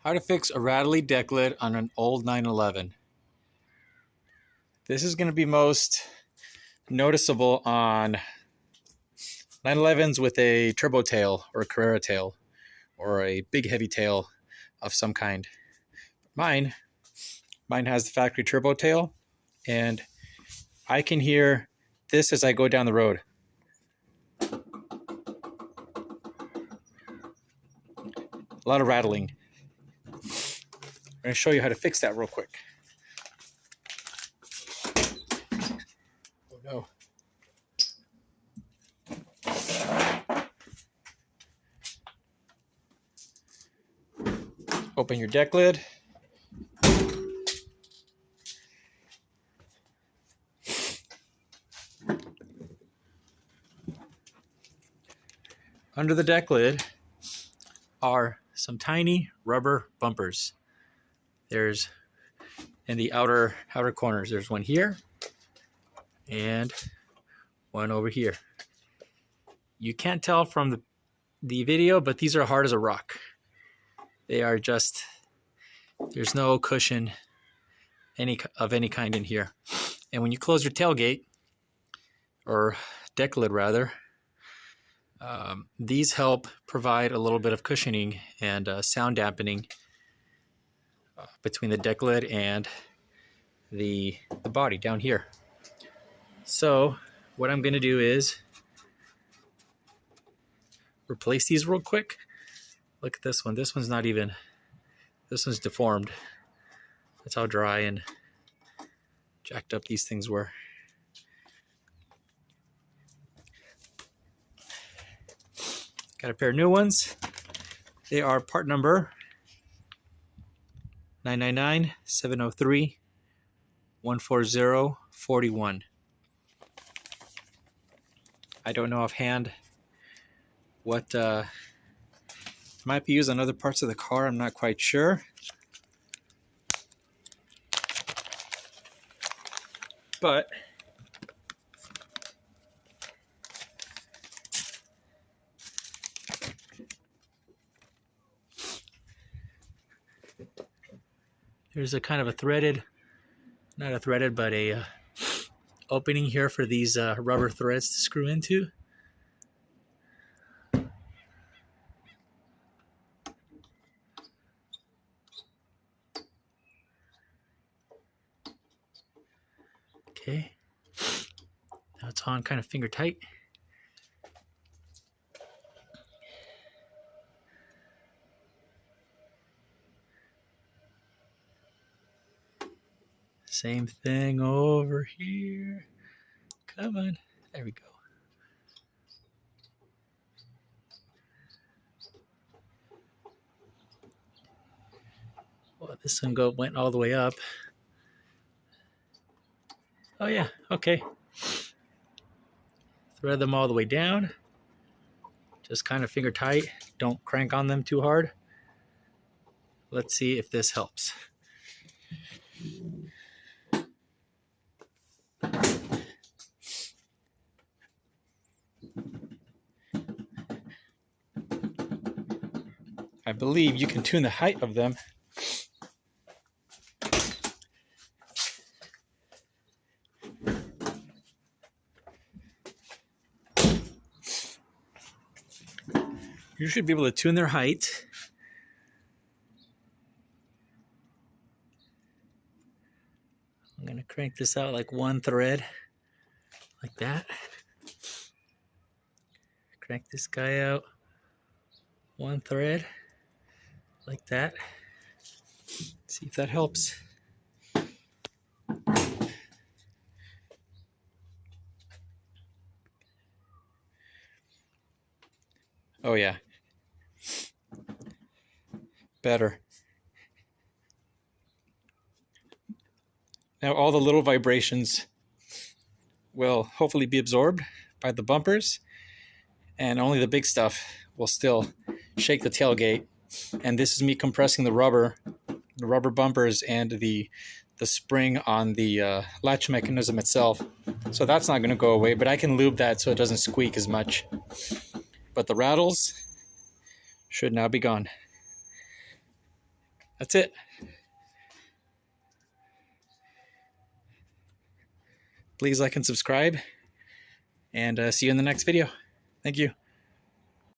How to fix a rattly deck lid on an old 911. This is going to be most noticeable on 911s with a turbo tail or a Carrera tail or a big heavy tail of some kind. Mine has the factory turbo tail, and I can hear this as I go down the road. A lot of rattling. I'm going to show you how to fix that real quick. Oh no. Open your deck lid. Under the deck lid are some tiny rubber bumpers. There's in the outer corners. There's one here and one over here. You can't tell from the video, but these are hard as a rock. They are just, there's no cushion of any kind in here. And when you close your tailgate, or deck lid rather, these help provide a little bit of cushioning and sound dampening between the deck lid and the body down here. So what I'm going to do is replace these real quick. Look at this one. This one's not even, this one's deformed. That's how dry and jacked up these things were. Got a pair of new ones. They are part number 999-703-14041. I don't know offhand what might be used on other parts of the car. I'm not quite sure. But there's a kind of a threaded, not a threaded, but a opening here for these rubber threads to screw into. Okay, now it's on kind of finger tight. Same thing over here. Come on, there we go. Well, this one went all the way up. Oh yeah, okay. Thread them all the way down. Just kind of finger tight. Don't crank on them too hard. Let's see if this helps. I believe you can tune the height of them. You should be able to tune their height. I'm going to crank this out like one thread, like that. Crank this guy out one thread, like that. See if that helps. Oh yeah. Better. Now all the little vibrations will hopefully be absorbed by the bumpers, and only the big stuff will still shake the tailgate. And this is me compressing the rubber bumpers and the spring on the latch mechanism itself. So that's not going to go away, but I can lube that so it doesn't squeak as much. But the rattles should now be gone. That's it. Please like and subscribe, and see you in the next video. Thank you.